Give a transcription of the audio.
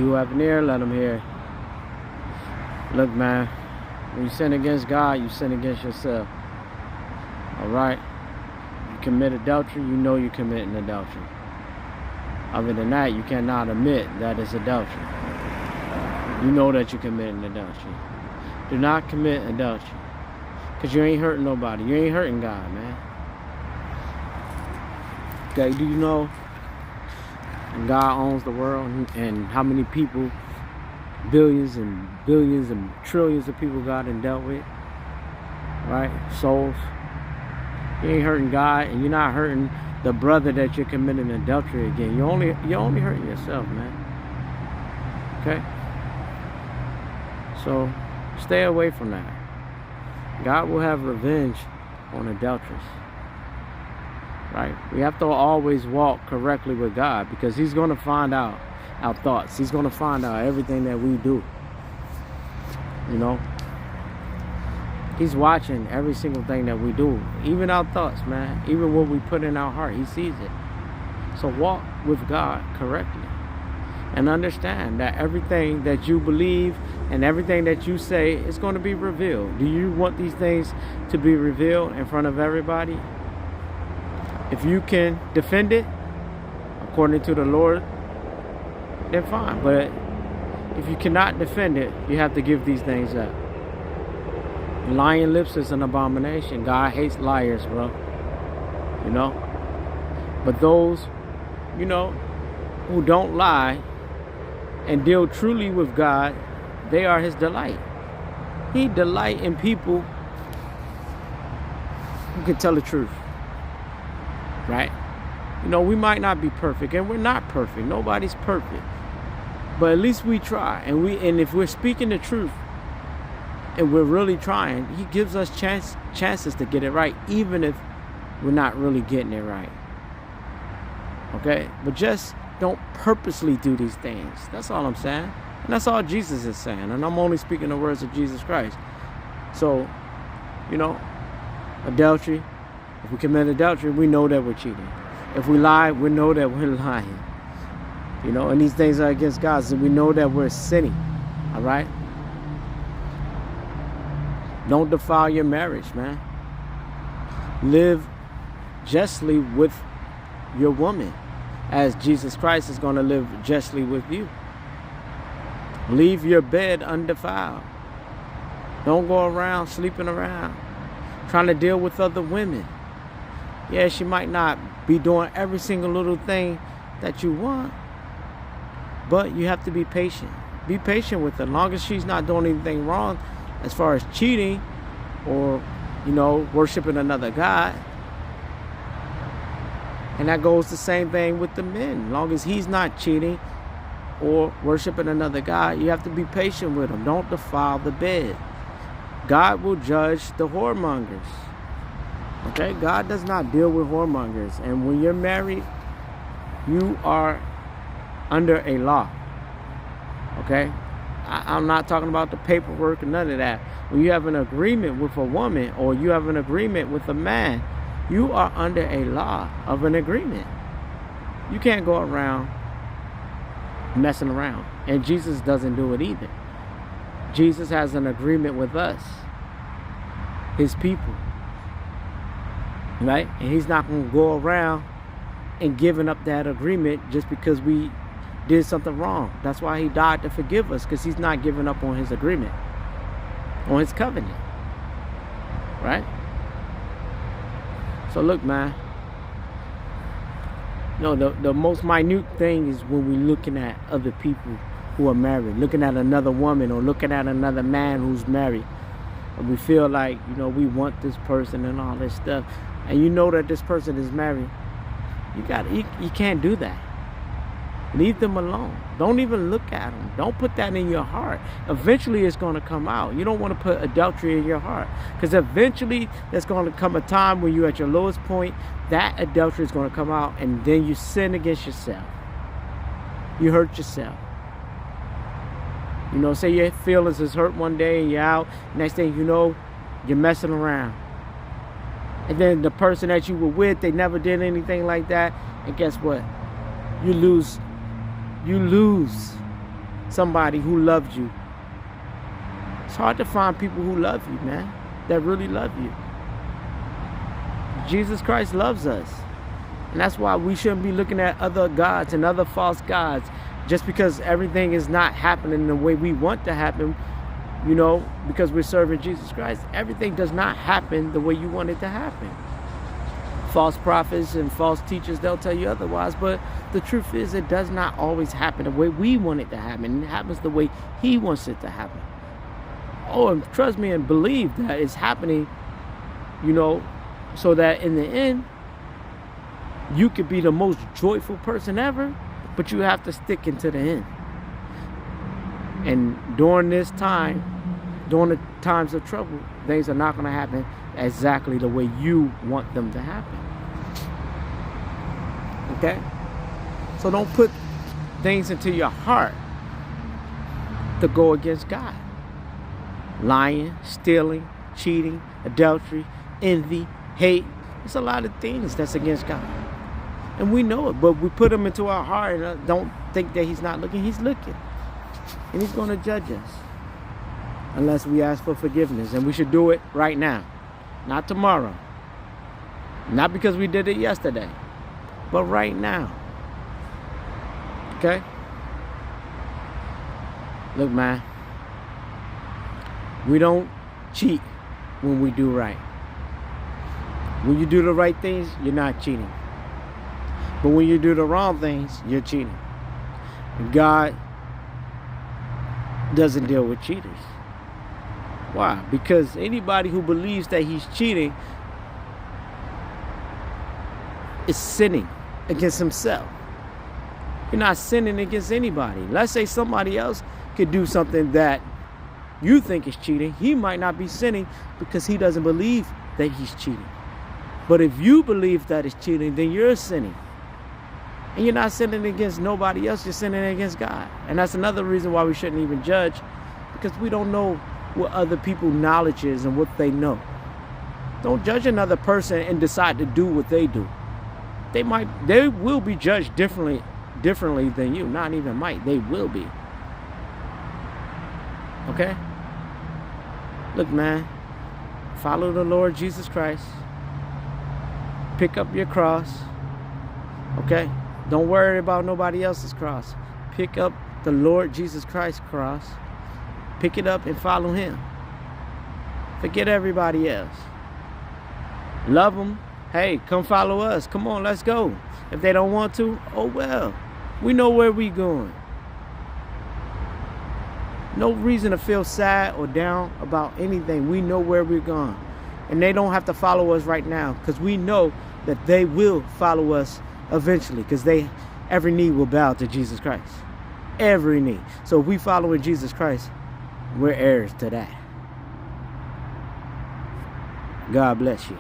You who have an ear, let him hear. Look, man, when you sin against God, you sin against yourself. All right? You commit adultery, you know you're committing adultery. Other than that, you cannot admit that it's adultery. You know that you're committing adultery. Do not commit adultery. Because you ain't hurting nobody. You ain't hurting God, man. Okay, do you know God owns the world, and how many people, billions and billions and trillions of people God done dealt with? Right? Souls. You ain't hurting God, and you're not hurting the brother that you're committing adultery against. You're only hurting yourself, man. Okay? So stay away from that. God will have revenge on adulterers. Right? We have to always walk correctly with God, because he's going to find out our thoughts. He's going to find out everything that we do. You know? He's watching every single thing that we do. Even our thoughts, man. Even what we put in our heart. He sees it. So walk with God correctly. And understand that everything that you believe and everything that you say is going to be revealed. Do you want these things to be revealed in front of everybody? If you can defend it according to the Lord, then fine. But if you cannot defend it, you have to give these things up. Lying lips is an abomination. God hates liars, bro. You know? But those, you know, who don't lie and deal truly with God, they are his delight. He delight in people who can tell the truth. Right? You know, we might not be perfect, and we're not perfect. Nobody's perfect. But at least we try. And if we're speaking the truth and we're really trying, he gives us chances to get it right, even if we're not really getting it right. Okay? But just don't purposely do these things. That's all I'm saying. And that's all Jesus is saying. And I'm only speaking the words of Jesus Christ. So, you know, adultery. If we commit adultery, we know that we're cheating. If we lie, we know that we're lying. You know, and these things are against God, so we know that we're sinning. All right? Don't defile your marriage, man. Live justly with your woman, as Jesus Christ is going to live justly with you. Leave your bed undefiled. Don't go around sleeping around, trying to deal with other women. Yeah, she might not be doing every single little thing that you want, but you have to be patient. Be patient with her. As long as she's not doing anything wrong as far as cheating or, you know, worshiping another god. And that goes the same thing with the men. As long as he's not cheating or worshiping another god, you have to be patient with him. Don't defile the bed. God will judge the whoremongers. Okay? God does not deal with whoremongers. And when you're married, you are under a law. Okay? I'm not talking about the paperwork and none of that. When you have an agreement with a woman or you have an agreement with a man, you are under a law of an agreement. You can't go around messing around. And Jesus doesn't do it either. Jesus has an agreement with us, his people. Right? And he's not going to go around and giving up that agreement just because we did something wrong. That's why he died, to forgive us, because he's not giving up on his agreement, on his covenant. Right? So look, man. No, the most minute thing is when we're looking at other people who are married, looking at another woman or looking at another man who's married, and we feel like, you know, we want this person and all this stuff, and you know that this person is married. You can't do that. Leave them alone. Don't even look at them. Don't put that in your heart. Eventually it's going to come out. You don't want to put adultery in your heart, because eventually there's going to come a time when you're at your lowest point. That adultery is going to come out, and then you sin against yourself. You hurt yourself. You know, say your feelings is hurt one day and you're out. Next thing you know, you're messing around. And then the person that you were with, they never did anything like that. And guess what? You lose. somebody who loves you. It's hard to find people who love you, man, that really love you. Jesus Christ loves us. And that's why we shouldn't be looking at other gods and other false gods just because everything is not happening the way we want to happen, you know, because we're serving Jesus Christ. Everything does not happen the way you want it to happen. False prophets and false teachers, they'll tell you otherwise, but the truth is it does not always happen the way we want it to happen. It happens the way he wants it to happen. Oh, and trust me and believe that it's happening, you know, so that in the end, you could be the most joyful person ever, but you have to stick into the end. And during this time, during the times of trouble, things are not going to happen exactly the way you want them to happen. Okay? So don't put things into your heart to go against God. Lying, stealing, cheating, adultery, envy, hate. It's a lot of things that's against God. And we know it, but we put them into our heart and don't think that he's not looking. He's looking. And he's going to judge us unless we ask for forgiveness. And we should do it right now, not tomorrow. Not because we did it yesterday, but right now. Okay? Look, man, we don't cheat when we do right. When you do the right things, you're not cheating. But when you do the wrong things, you're cheating. And God doesn't deal with cheaters. Why? Because anybody who believes that he's cheating is sinning against himself. You're not sinning against anybody. Let's say somebody else could do something that you think is cheating. He might not be sinning because he doesn't believe that he's cheating. But if you believe that it's cheating, then you're sinning. And you're not sinning against nobody else, you're sinning against God. And that's another reason why we shouldn't even judge, because we don't know what other people's knowledge is and what they know. Don't judge another person and decide to do what they do. They will be judged differently than you. Not even might, they will be. Okay? Look, man, follow the Lord Jesus Christ. Pick up your cross. Okay? Don't worry about nobody else's cross. Pick up the Lord Jesus Christ's cross. Pick it up and follow him. Forget everybody else. Love them. Hey, come follow us. Come on, let's go. If they don't want to, oh well. We know where we're going. No reason to feel sad or down about anything. We know where we're going. And they don't have to follow us right now, because we know that they will follow us eventually, because every knee will bow to Jesus Christ. Every knee. So if we follow in Jesus Christ, we're heirs to that. God bless you.